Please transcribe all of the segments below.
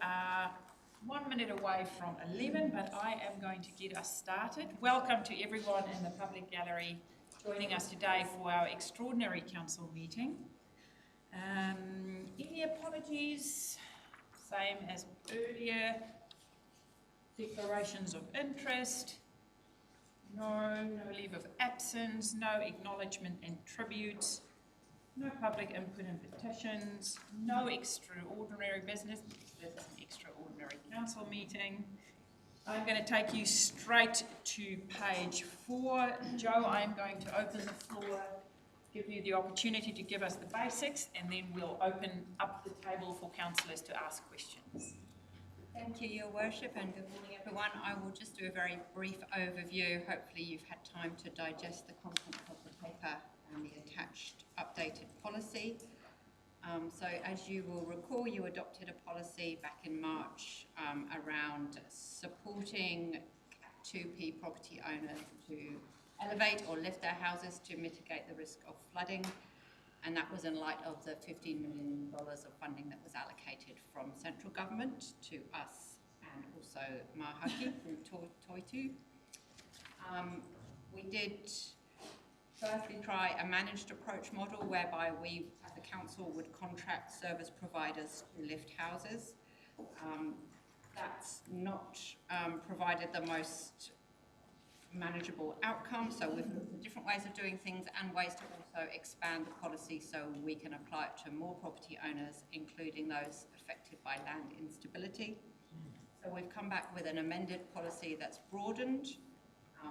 are 1 minute away from 11, but I am going to get us started. Welcome to everyone in the public gallery joining us today for our extraordinary council meeting. Any apologies? Same as earlier. Declarations of interest? No leave of absence, no acknowledgement and tributes, no public input and petitions, no extraordinary business. This is an extraordinary council meeting. I'm going to take you straight to page 4. Joe, I'm going to open the floor, give you the opportunity to give us the basics, and then we'll open up the table for councillors to ask questions. Thank you, Your Worship, and good morning, everyone. I will just do a very brief overview. Hopefully you've had time to digest the content of the paper and the attached updated policy. So as you will recall, you adopted a policy back in March around supporting 2P property owners to elevate or lift their houses to mitigate the risk of flooding. And that was in light of the $15 million of funding that was allocated from central government to us and also Mahaki through Toitu. We did firstly try a managed approach model whereby we, as a council, would contract service providers to lift houses. That's not provided the most manageable outcome, so we've looked at different ways of doing things and ways to also expand the policy so we can apply it to more property owners, including those affected by land instability. So we've come back with an amended policy that's broadened.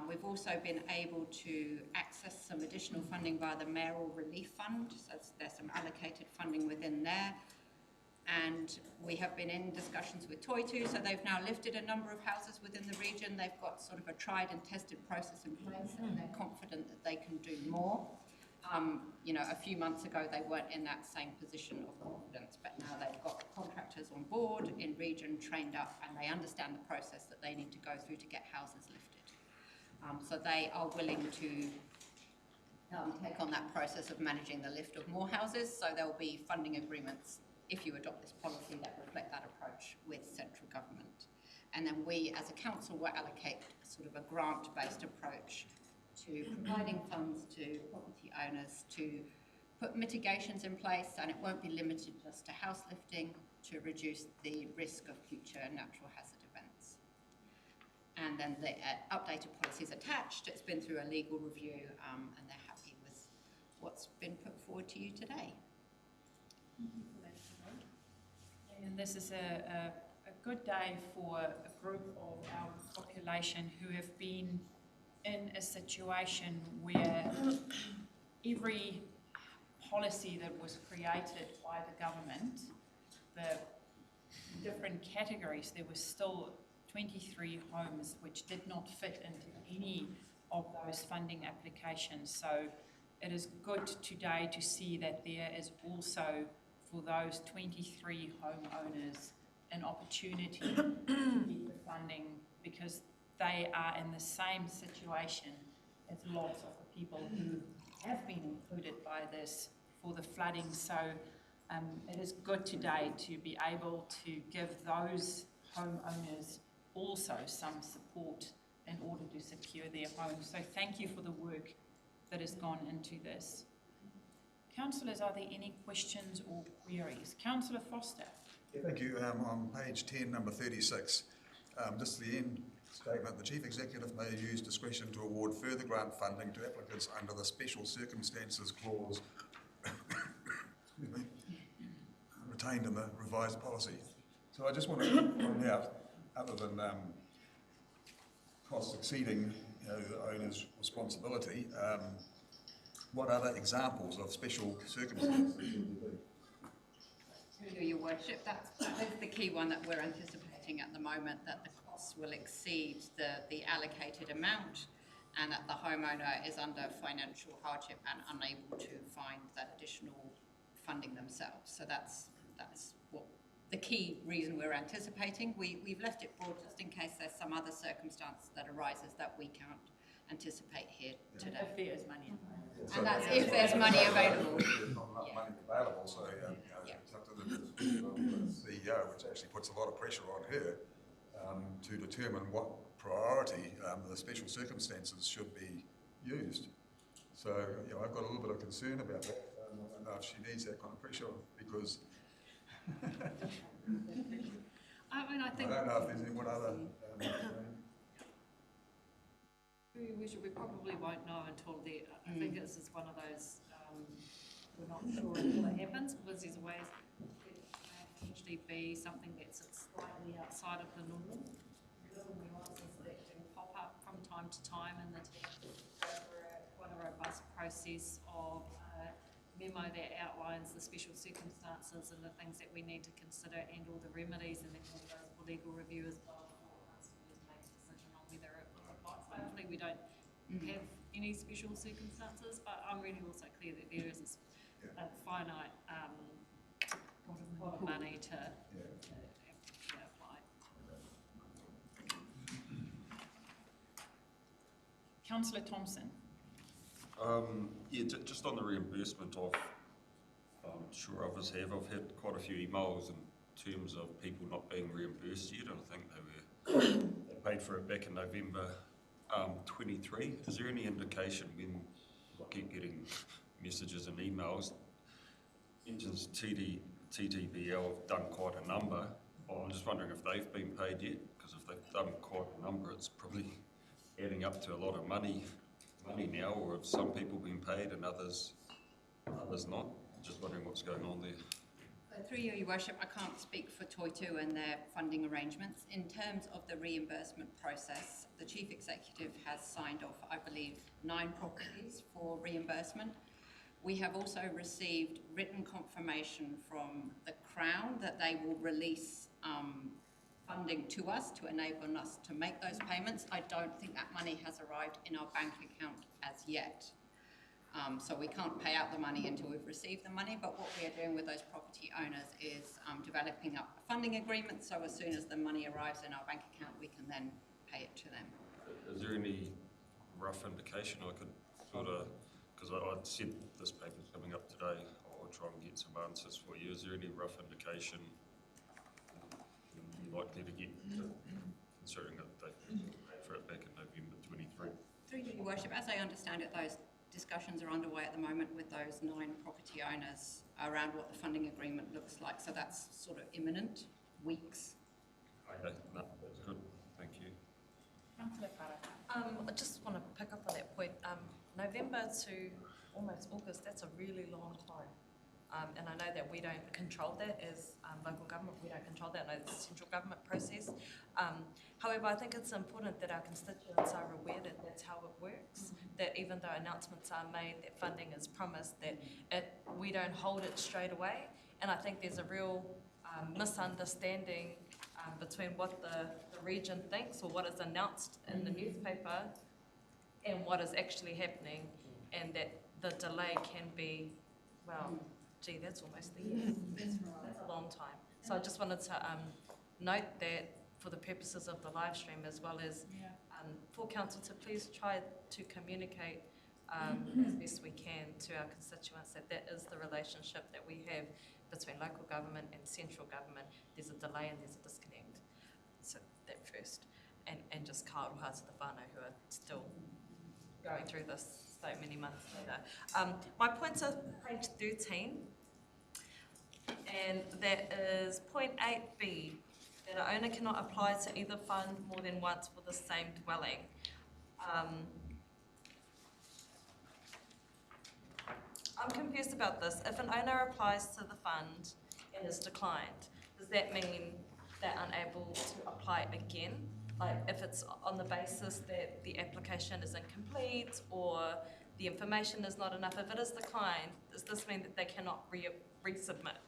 We've also been able to access some additional funding via the Mayoral Relief Fund, so there's some allocated funding within there. And we have been in discussions with Toitu, so they've now lifted a number of houses within the region. They've got sort of a tried and tested process in place, and they're confident that they can do more. A few months ago they weren't in that same position of confidence, but now they've got contractors on board in region, trained up, and they understand the process that they need to go through to get houses lifted. So they are willing to take on that process of managing the lift of more houses. So there will be funding agreements if you adopt this policy that reflect that approach with central government. And then we as a council will allocate sort of a grant-based approach to providing funds to property owners to put mitigations in place, and it won't be limited just to house lifting, to reduce the risk of future natural hazard events. And then the updated policy is attached. It's been through a legal review and they're happy with what's been put forward to you today. And this is a good day for a group of our population who have been in a situation where every policy that was created by the government, the different categories, there was still 23 homes which did not fit into any of those funding applications. So it is good today to see that there is also for those 23 homeowners an opportunity to get the funding, because they are in the same situation as lots of the people who have been included by this for the flooding. So it is good today to be able to give those homeowners also some support in order to secure their homes. So thank you for the work that has gone into this. Councillors, are there any questions or queries? Councillor Foster. Yeah, thank you. On page 10, number 36, just the end statement, the Chief Executive may use discretion to award further grant funding to applicants under the Special Circumstances Clause retained in the revised policy. So I just want to point out, other than costs exceeding the owner's responsibility, what other examples of special circumstances would there be? Your Worship, that is the key one that we're anticipating at the moment, that the costs will exceed the allocated amount and that the homeowner is under financial hardship and unable to find that additional funding themselves. So that's what the key reason we're anticipating. We've left it broad just in case there's some other circumstance that arises that we can't anticipate here today. If there is money available. And that's if there's money available. There's not enough money available, so it's up to the CEO, which actually puts a lot of pressure on her to determine what priority the special circumstances should be used. So, I've got a little bit of concern about that. I don't know if she needs that kind of pressure because I mean, I think... I don't know if there's anyone other... We probably won't know until I think this is one of those, we're not sure until it happens, because there's ways it may potentially be something that sits slightly outside of the norm. Little nuances that can pop up from time to time, and the team go through quite a robust process of memo that outlines the special circumstances and the things that we need to consider and all the remedies, and then all goes for legal review as well before councillors make a decision on whether it will apply. So hopefully we don't have any special circumstances, but I'm really also clear that there is a finite pot of money to apply. Councillor Thompson. Just on the reimbursement of, I'm sure others have, I've had quite a few emails in terms of people not being reimbursed yet. I think they paid for it back in November 23. Is there any indication when I keep getting messages and emails, mentions TTBL have done quite a number? I'm just wondering if they've been paid yet, because if they've done quite a number, it's probably adding up to a lot of money now, or have some people been paid and others not? Just wondering what's going on there. Through you, Your Worship, I can't speak for Toitu and their funding arrangements. In terms of the reimbursement process, the Chief Executive has signed off, I believe, 9 properties for reimbursement. We have also received written confirmation from the Crown that they will release funding to us to enable us to make those payments. I don't think that money has arrived in our bank account as yet. So we can't pay out the money until we've received the money, but what we are doing with those property owners is developing up a funding agreement, so as soon as the money arrives in our bank account, we can then pay it to them. Is there any rough indication I could sort of, because I said this paper's coming up today, I'll try and get some answers for you. Is there any rough indication you're likely to get, considering that they paid for it back in November 23? Through you, Your Worship, as I understand it, those discussions are underway at the moment with those 9 property owners around what the funding agreement looks like. So that's sort of imminent, weeks. Okay, no, that's good. Thank you. Councillor Parra. I just want to pick up on that point. November to almost August, that's a really long time. And I know that we don't control that as local government, we don't control that, I know it's a central government process. However, I think it's important that our constituents are aware that that's how it works, that even though announcements are made, that funding is promised, that we don't hold it straight away. And I think there's a real misunderstanding between what the region thinks or what is announced in the newspaper and what is actually happening, and that the delay can be, well, gee, that's almost a year. That's a long time. So I just wanted to note that for the purposes of the live stream, as well as for council to please try to communicate as best we can to our constituents that that is the relationship that we have between local government and central government. There's a delay and there's a disconnect. So that first. And just ka aloha to the whānau who are still going through this so many months later. My points are page 13, and that is point 8b, that an owner cannot apply to either fund more than once for the same dwelling. I'm confused about this. If an owner applies to the fund and is declined, does that mean they're unable to apply again? Like if it's on the basis that the application is incomplete or the information is not enough, if it is declined, does this mean that they cannot resubmit?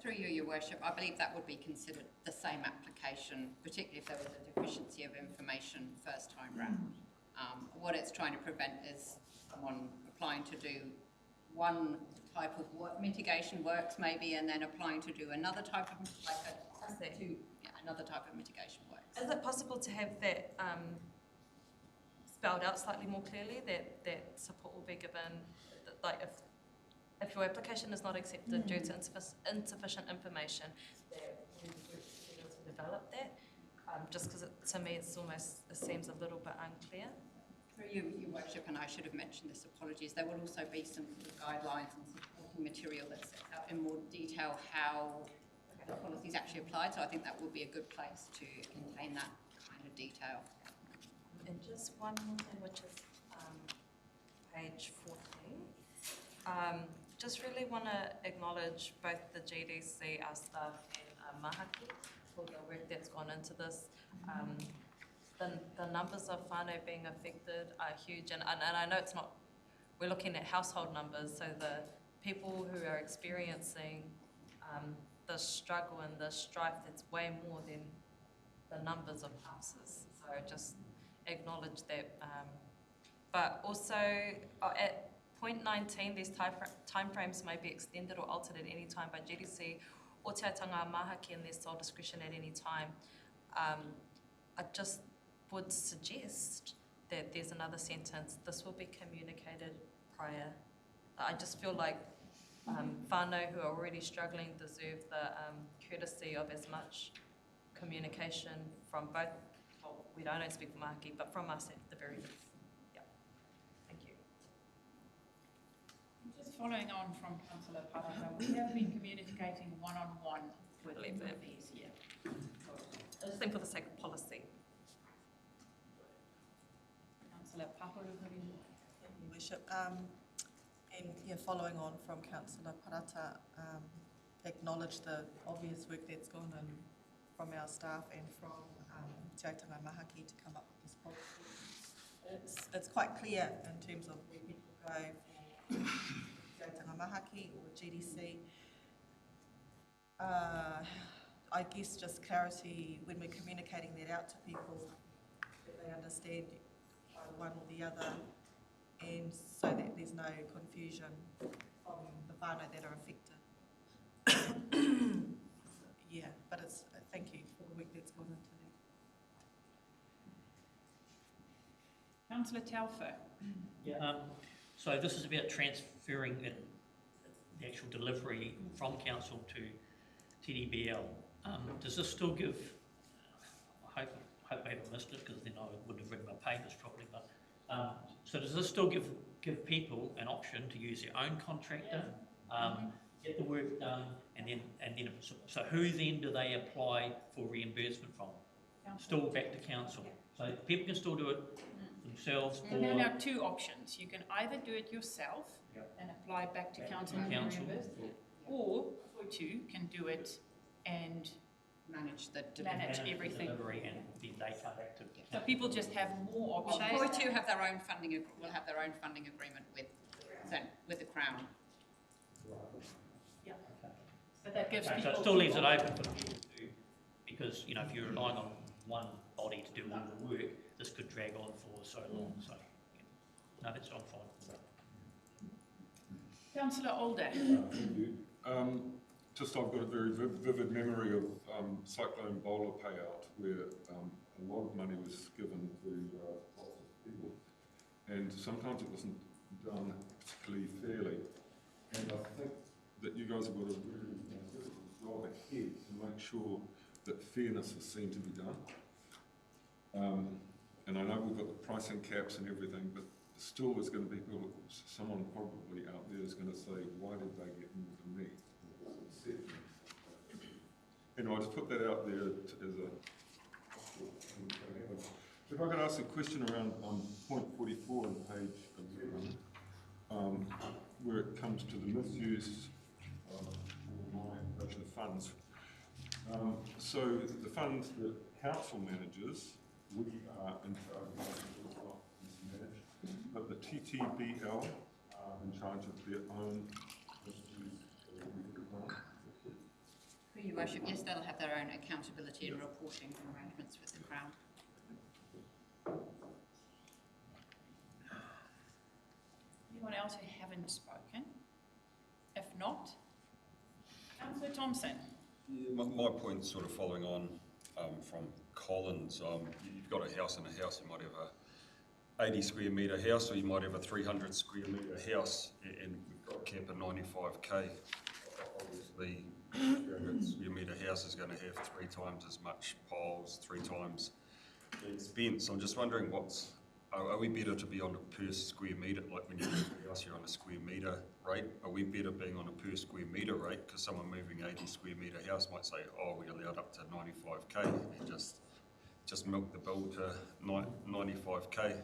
Through you, Your Worship, I believe that would be considered the same application, particularly if there was a deficiency of information first time round. What it's trying to prevent is someone applying to do one type of mitigation works maybe, and then applying to do another type of, another type of mitigation works. Is it possible to have that spelled out slightly more clearly, that support will be given, like if if your application is not accepted due to insufficient information, that we would be able to develop that. Just because to me it seems a little bit unclear. Through you, Your Worship, and I should have mentioned this, apologies, there will also be some guidelines and supporting material that sets out in more detail how the policy is actually applied, so I think that will be a good place to contain that kind of detail. And just one more thing, which is page 14. Just really want to acknowledge both the GDC, our staff, and Mahaki for the work that's gone into this. The numbers of whānau being affected are huge, and I know it's not, we're looking at household numbers, so the people who are experiencing the struggle and the strife, that's way more than the numbers of houses. So just acknowledge that. But also at point 19, these timeframes may be extended or altered at any time by GDC or Te Atanga Mahaki in their sole discretion at any time. I just would suggest that there's another sentence, this will be communicated prior. I just feel like whānau who are already struggling deserve the courtesy of as much communication from both, well, we don't speak for Mahaki, but from us at the very least. Yeah, thank you. Just following on from Councillor Paraka, we have been communicating one-on-one with these, yeah. I just think for the sake of policy. Councillor Paparu, Thank you, Worship. And yeah, following on from Councillor Parata, acknowledge the obvious work that's gone in from our staff and from Te Atanga Mahaki to come up with this policy. It's quite clear in terms of where people go for Te Atanga Mahaki or GDC. I guess just clarity when we're communicating that out to people, that they understand one or the other, and so that there's no confusion from the whānau that are affected. Yeah, but it's thank you for the work that's gone into that. Councillor Telfer. Yeah, so this is about transferring the actual delivery from council to TDBL. Does this still give, I hope I haven't missed it because then I wouldn't have read my papers properly, but so does this still give people an option to use their own contractor, get the work done, and then so who then do they apply for reimbursement from? Still back to council. So people can still do it themselves, or There are now two options. You can either do it yourself and apply back to council and reimburse, or Foitu can do it and Manage the manage everything. delivery, and then they come back to So council. people just have more Well, options. Foitu have their own funding, will have their own funding agreement with the Crown. Yeah. But that gives Okay, people. so it still leaves it open for people to do, because, you know, if you're relying on one body to do all the work, this could drag on for so long, so, yeah. No, that's, I'm fine with that. Councillor Alder. Thank you. Just I've got a very vivid memory of Cyclone Bowler payout, where a lot of money was given to lots of people, and sometimes it wasn't done particularly fairly. And I think that you guys have got a really difficult job ahead to make sure that fairness is seen to be done. And I know we've got the pricing caps and everything, but still there's going to be people, someone probably out there is going to say, why did they get more than me? Anyway, I just put that out there as a... If I could ask a question around on point 44 on page 11, where it comes to the misuse of funds. So the funds that council manages, we are in charge of mismanaged, but the TTBL are in charge of their own misuse of funds. For Your Worship, yes, they'll have their own accountability and reporting arrangements with the Crown. Anyone else who haven't spoken? If not, Councillor Thompson. Yeah, my point's sort of following on from Colin's. You've got a house in a house, you might have a 80 square metre house, or you might have a 300 square metre house, and we've got a cap of 95k. Obviously, a square metre house is going to have 3 times as much poles, 3 times the expense. I'm just wondering are we better to be on a per square metre, like when you move a house, you're on a square metre rate? Are we better being on a per square metre rate? Because someone moving 80 square metre house might say, oh, we're allowed up to 95k, and just milk the bill to 95k.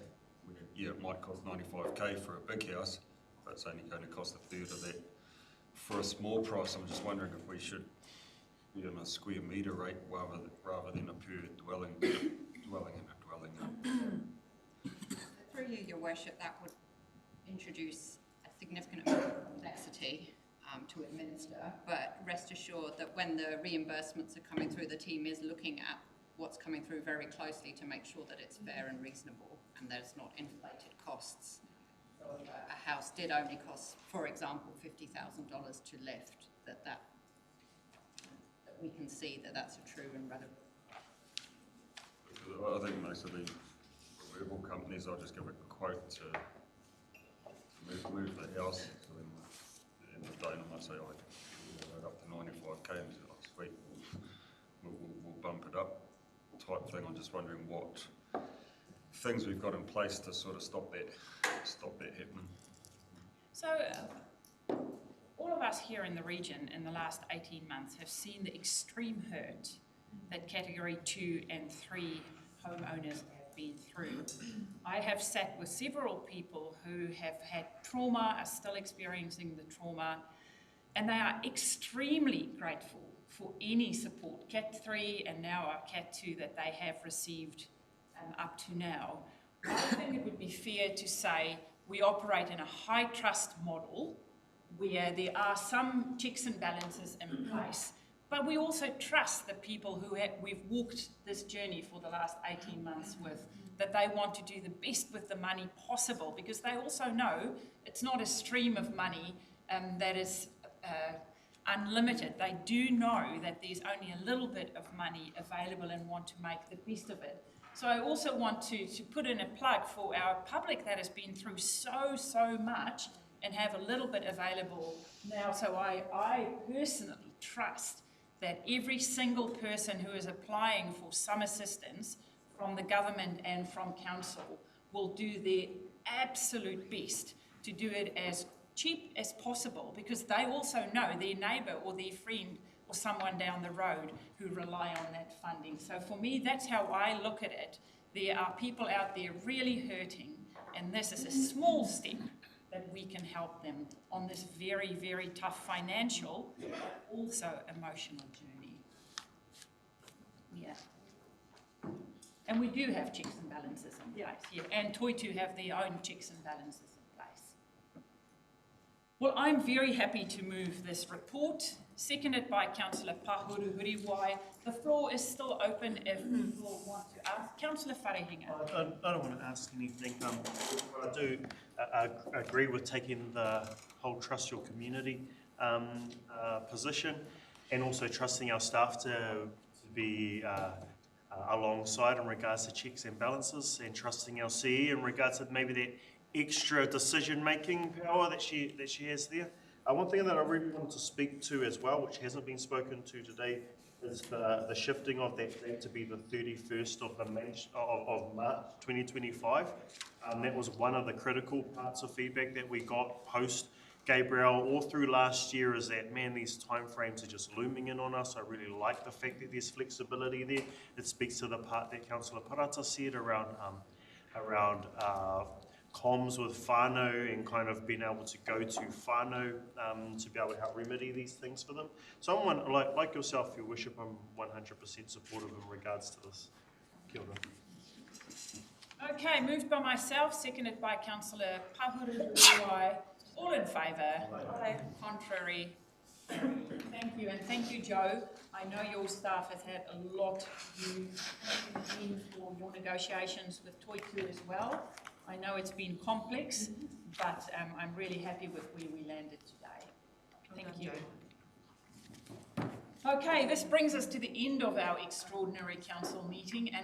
Yeah, it might cost 95k for a big house, but it's only going to cost a third of that for a small price. I'm just wondering if we should be on a square metre rate rather than a per dwelling in a dwelling. Through you, Your Worship, that would introduce a significant amount of complexity to administer, but rest assured that when the reimbursements are coming through, the team is looking at what's coming through very closely to make sure that it's fair and reasonable and there's not inflated costs. So if a house did only cost, for example, $50,000 to lift, that we can see that that's a true and relevant. I think most of the removal companies, I'll just give a quote to move the house, so then at the end of the day, I might say, oh, I up to 95k, and say, oh, sweet, we'll bump it up, type thing. I'm just wondering what things we've got in place to sort of stop that happening. So, all of us here in the region in the last 18 months have seen the extreme hurt that Category 2 and 3 homeowners have been through. I have sat with several people who have had trauma, are still experiencing the trauma, and they are extremely grateful for any support, Cat 3 and now our Cat 2, that they have received up to now. I think it would be fair to say we operate in a high trust model where there are some checks and balances in place, but we also trust the people who we've walked this journey for the last 18 months with, that they want to do the best with the money possible, because they also know it's not a stream of money that is unlimited. They do know that there's only a little bit of money available and want to make the best of it. So I also want to put in a plug for our public that has been through so much and have a little bit available now. So I personally trust that every single person who is applying for some assistance from the government and from council will do their absolute best to do it as cheap as possible, because they also know their neighbour or their friend or someone down the road who rely on that funding. So for me, that's how I look at it. There are people out there really hurting, and this is a small step that we can help them on this very tough financial, but also emotional journey. Yeah. And we do have checks and balances in place, yeah. And Toitu have their own checks and balances in place. Well, I'm very happy to move this report, seconded by Councillor Pahuru-Huriwai. The floor is still open if people want to ask. Councillor Wharehinga. I don't want to ask anything. I do agree with taking the whole trust your community position, and also trusting our staff to be alongside in regards to checks and balances, and trusting our CE in regards to maybe that extra decision-making power that she has there. One thing that I really wanted to speak to as well, which hasn't been spoken to today, is the shifting of that date to be the 31st of March 2025. That was one of the critical parts of feedback that we got post Gabriel all through last year, is that, man, these timeframes are just looming in on us. I really like the fact that there's flexibility there. It speaks to the part that Councillor Parata said around comms with whānau and kind of being able to go to whānau to be able to help remedy these things for them. So I'm like yourself, Your Worship, I'm 100% supportive in regards to this. Kia ora. Okay, moved by myself, seconded by Councillor Pahuru-Huriwai. All in favour? Aye. Contrary? Thank you, and thank you, Joe. I know your staff has had a lot to do for your negotiations with Toitu as well. I know it's been complex, but I'm really happy with where we landed today. Thank you. Okay, this brings us to the end of our extraordinary council meeting, and